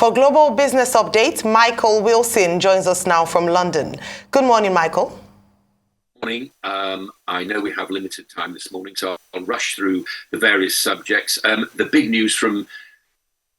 For Global Business Update, Michael Wilson joins us now from London. Good morning, Michael. Morning. I know we have limited time this morning, so I'll rush through the various subjects. The big news from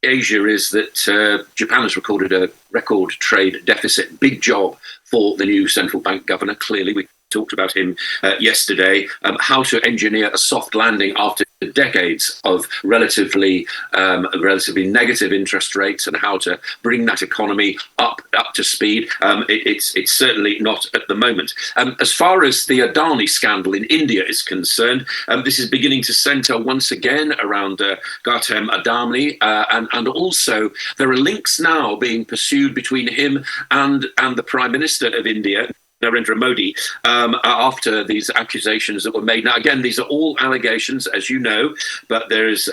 Asia is that Japan has recorded a record trade deficit. Big job for the new central bank governor. Clearly, we talked about him yesterday. How to engineer a soft landing after decades of relatively negative interest rates, and how to bring that economy up to speed. It's certainly not at the moment. As far as the Adani scandal in India is concerned, this is beginning to centre once again around Guatam Adani, and also there are links now being pursued between him and the Prime Minister of India, Narendra Modi, after these accusations that were made. Now, again, these are all allegations, as you know, but there is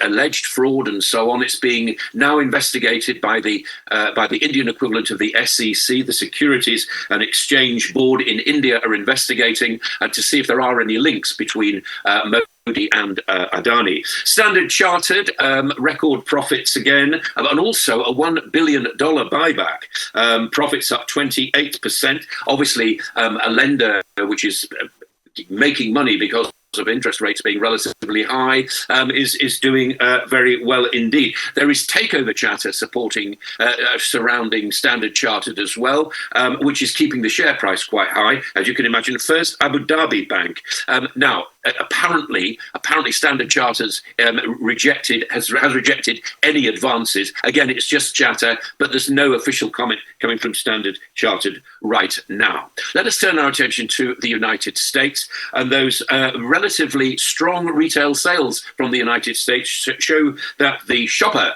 alleged fraud and so on. It's being now investigated by the Indian equivalent of the SEC, the Securities and Exchange Board in India, are investigating to see if there are any links between Modi and Adani. Standard Chartered, record profits again, and also a $1 billion buyback. Profits up 28%. Obviously, a lender which is making money because of interest rates being relatively high, is doing very well indeed. There is takeover chatter surrounding Standard Chartered as well, which is keeping the share price quite high, as you can imagine. First, Abu Dhabi Bank. Now, apparently Standard Chartered has rejected any advances. Again, it's just chatter, but there's no official comment coming from Standard Chartered right now. Let us turn our attention to the United States, and those relatively strong retail sales from the United States show that the shopper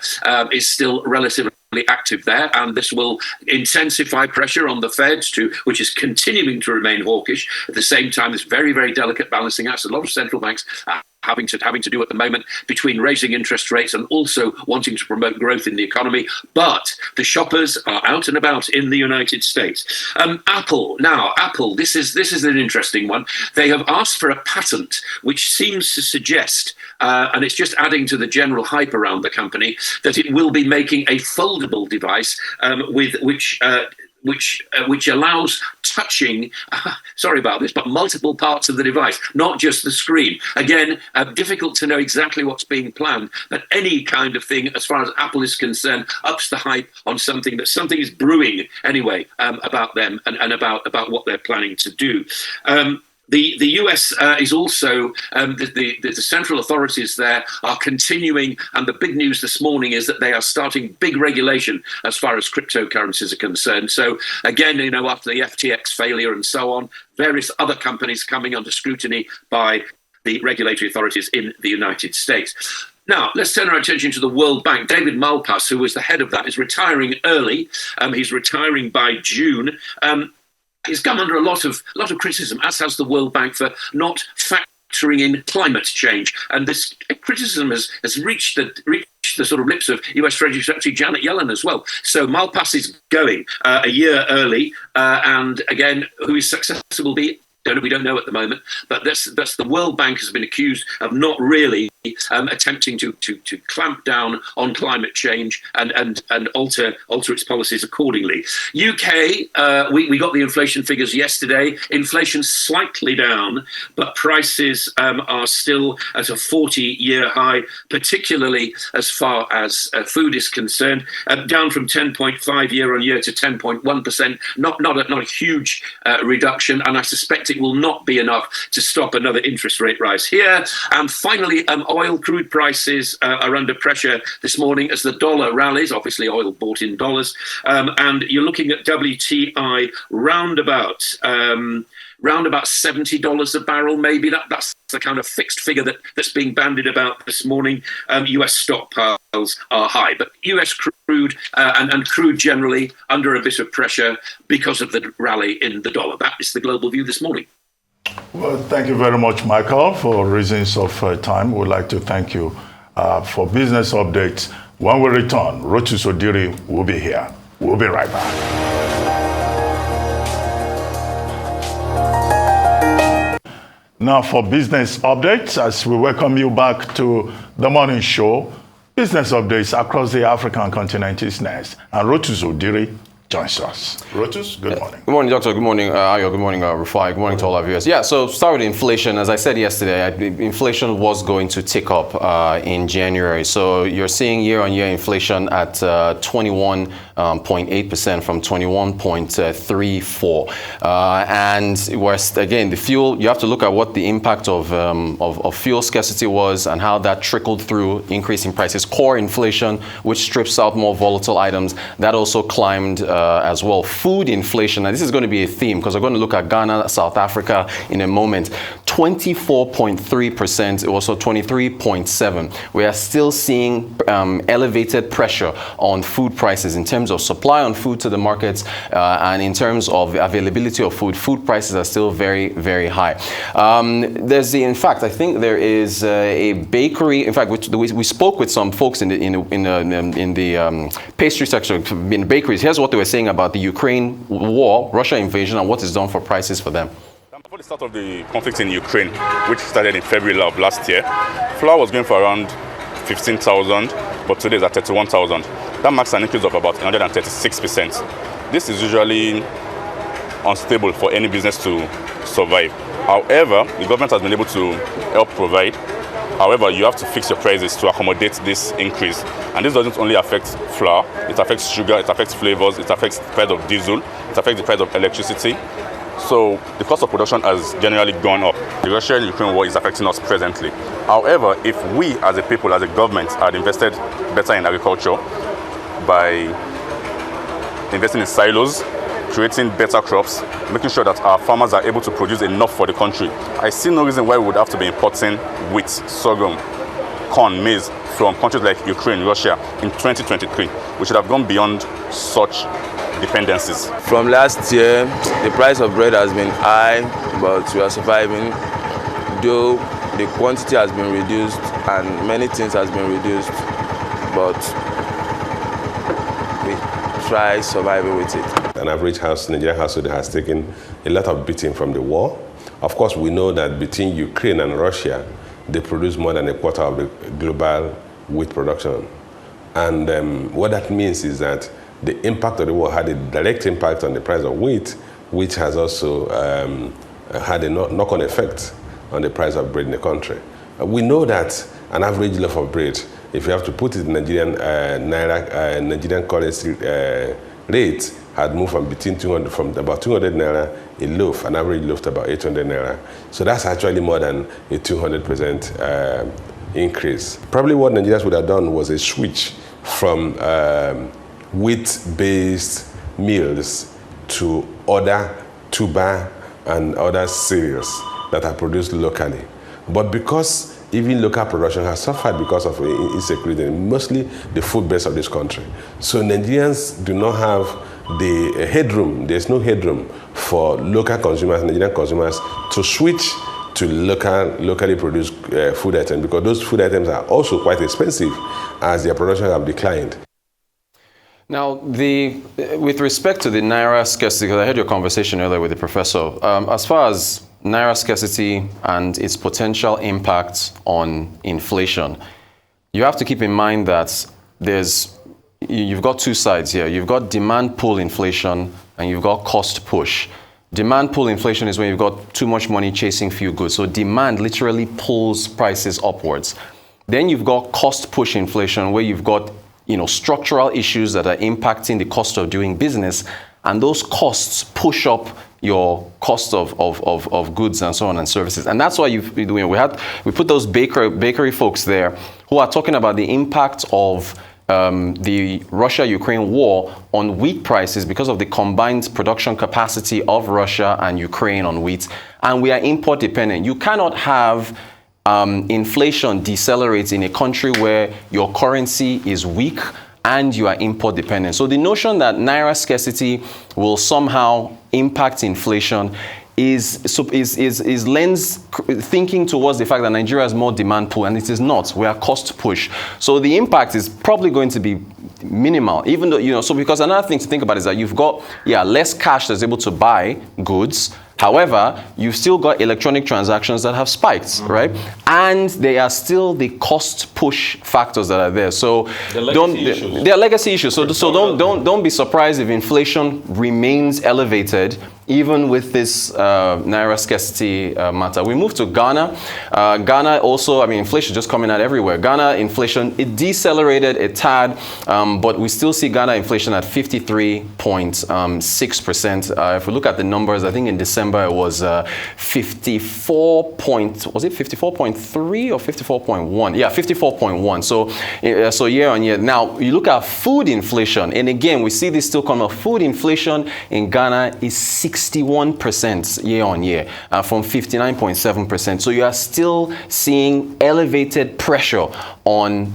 is still relatively active there, and this will intensify pressure on the Fed, which is continuing to remain hawkish. At the same time, this very, very delicate balancing act a lot of central banks having to do at the moment between raising interest rates and also wanting to promote growth in the economy. But the shoppers are out and about in the United States. Apple, this is an interesting one. They have asked for a patent which seems to suggest, and it's just adding to the general hype around the company, that it will be making a foldable device which allows touching, sorry about this, but multiple parts of the device, not just the screen. Again, difficult to know exactly what's being planned, but any kind of thing, as far as Apple is concerned, ups the hype on something is brewing anyway, about them and about what they're planning to do. The US is also, the central authorities there are continuing, and the big news this morning is that they are starting big regulation as far as cryptocurrencies are concerned. So again, after the FTX failure and so on, various other companies coming under scrutiny by the regulatory authorities in the United States. Now, let's turn our attention to the World Bank. David Malpass, who was the head of that, is retiring early. He's retiring by June. He's come under a lot of criticism, as has the World Bank, for not factoring in climate change. And this criticism has reached the sort of lips of US Treasury Secretary Janet Yellen as well. So Malpass is going a year early, and again, who his successor will be, we don't know at the moment. But that's the World Bank has been accused of not really attempting to clamp down on climate change and alter its policies accordingly. UK, we got the inflation figures yesterday. Inflation slightly down, but prices are still at a 40-year high, particularly as far as food is concerned, down from 10.5 year on year to 10.1%. Not a huge reduction, and I suspect it will not be enough to stop another interest rate rise here. And finally, oil crude prices are under pressure this morning as the dollar rallies. Obviously, oil bought in dollars, and you're looking at WTI round about $70 a barrel, maybe. That's the kind of fixed figure that's being bandied about this morning. US stockpiles are high, but US crude and crude generally under a bit of pressure because of the rally in the dollar. That is the global view this morning. Well, thank you very much, Michael. For reasons of time, we'd like to thank you for business updates. When we return, Rotus Odiri will be here. We'll be right back. Now for business updates, as we welcome you back to the morning show, Business updates across the African continent is next. And Rotus Odiri joins us. Rotus, good morning. Good morning, Doctor. Good morning, Ayo. Good morning, Rufai. Good morning to all our viewers. Yeah, so start with inflation. As I said yesterday, inflation was going to tick up in January. So you're seeing year-on-year inflation at 21.8% from 21.34. And whereas, again, the fuel, you have to look at what the impact of fuel scarcity was and how that trickled through increasing prices. Core inflation, which strips out more volatile items, that also climbed as well. Food inflation, and this is going to be a theme because we're going to look at Ghana, South Africa in a moment. 24.3%, also 23.7%. We are still seeing elevated pressure on food prices in terms of supply on food to the markets and in terms of availability of food. Food prices are still very, very high. In fact, I think there is a bakery. In fact, we spoke with some folks in the pastry section in bakeries. Here's what they were saying about the Ukraine war, Russia invasion, and what is done for prices for them. Before the start of the conflict in Ukraine, which started in February of last year, flour was going for around 15,000, but today it's at 31,000. That marks an increase of about 136%. This is usually unstable for any business to survive. However, the government has been able to help provide. However, you have to fix your prices to accommodate this increase. And this doesn't only affect flour, it affects sugar, it affects flavors, it affects the price of diesel, it affects the price of electricity. So the cost of production has generally gone up. The Russia-Ukraine war is affecting us presently. However, if we as a people, as a government, had invested better in agriculture by investing in silos, creating better crops, making sure that our farmers are able to produce enough for the country, I see no reason why we would have to be importing wheat, sorghum, corn, maize from countries like Ukraine, Russia in 2023. We should have gone beyond such dependencies. From last year, the price of bread has been high, but we are surviving. Though the quantity has been reduced and many things has been reduced, but we try surviving with it. An average Nigerian household has taken a lot of beating from the war. Of course, we know that between Ukraine and Russia, they produce more than a quarter of the global wheat production. And what that means is that the impact of the war had a direct impact on the price of wheat, which has also had a knock-on effect on the price of bread in the country. We know that an average loaf of bread, if you have to put it in Nigerian currency rate, had moved from about 200 naira a loaf, an average loaf, to about 800 naira. So that's actually more than a 200% increase. Probably what Nigerians would have done was a switch from wheat-based meals to other tuber and other cereals that are produced locally. But because even local production has suffered because of insecurity, mostly the food base of this country. So Nigerians do not have the headroom, there's no headroom for local consumers, Nigerian consumers, to switch to locally produced food items, because those food items are also quite expensive as their production have declined. Now, with respect to the Naira scarcity, because I had your conversation earlier with the professor, as far as Naira scarcity and its potential impact on inflation, you have to keep in mind that you've got two sides here. You've got demand pull inflation and you've got cost push. Demand pull inflation is when you've got too much money chasing few goods. So demand literally pulls prices upwards. Then you've got cost push inflation, where you've got structural issues that are impacting the cost of doing business, and those costs push up your cost of goods and so on and services. And that's why we put those bakery folks there who are talking about the impact of the Russia-Ukraine war on wheat prices because of the combined production capacity of Russia and Ukraine on wheat. And we are import dependent. You cannot have inflation decelerate in a country where your currency is weak and you are import dependent. So the notion that Naira scarcity will somehow impact inflation is lends thinking towards the fact that Nigeria has more demand pull, and it is not. We are cost push. So the impact is probably going to be minimal, even though, so because another thing to think about is that you've got, less cash that's able to buy goods. However, you've still got electronic transactions that have spiked, right? And they are still the cost push factors that are there. So they are legacy issues. So don't be surprised if inflation remains elevated, even with this naira scarcity matter. We move to Ghana. Ghana also, inflation just coming out everywhere. Ghana inflation, it decelerated a tad, but we still see Ghana inflation at 53.6%. If we look at the numbers, I think in December it was 54.3 or 54.1? Yeah, 54.1. So year on year. Now, you look at food inflation, and again, we see this still coming up. Food inflation in Ghana is 61% year on year, from 59.7%. So you are still seeing elevated pressure on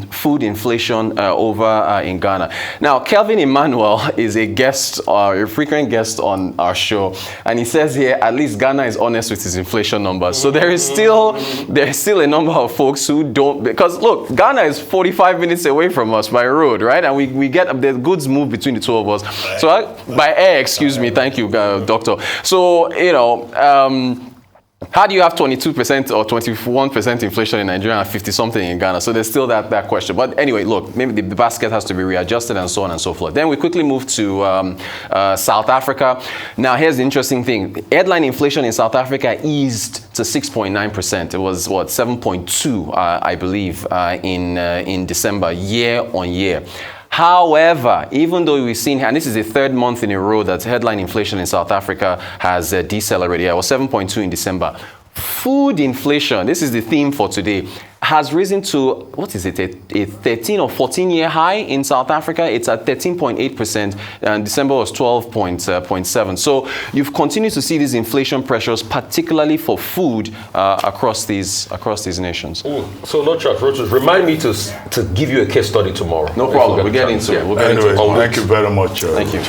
food inflation over in Ghana. Now, Kelvin Emmanuel is a guest, a frequent guest on our show, and he says here, at least Ghana is honest with his inflation numbers. So there is still a number of folks who don't, because look, Ghana is 45 minutes away from us by road, right? And we get the goods move between the two of us. So by air, excuse me, thank you, doctor. So, how do you have 22% or 21% inflation in Nigeria and 50-something in Ghana? So there's still that question. But anyway, look, maybe the basket has to be readjusted and so on and so forth. Then we quickly move to South Africa. Now, here's the interesting thing. Headline inflation in South Africa eased to 6.9%. It was, 7.2, I believe, in December, year on year. However, even though we've seen, and this is the third month in a row that headline inflation in South Africa has decelerated. It was 7.2 in December. Food inflation, this is the theme for today, has risen to, what is it, a 13 or 14-year high in South Africa. It's at 13.8%, and December was 12.7. So you've continued to see these inflation pressures, particularly for food across these nations. So no charge, Rotus. Remind me to give you a case study tomorrow. No problem. We'll get into it. Thank you very much. Thank you.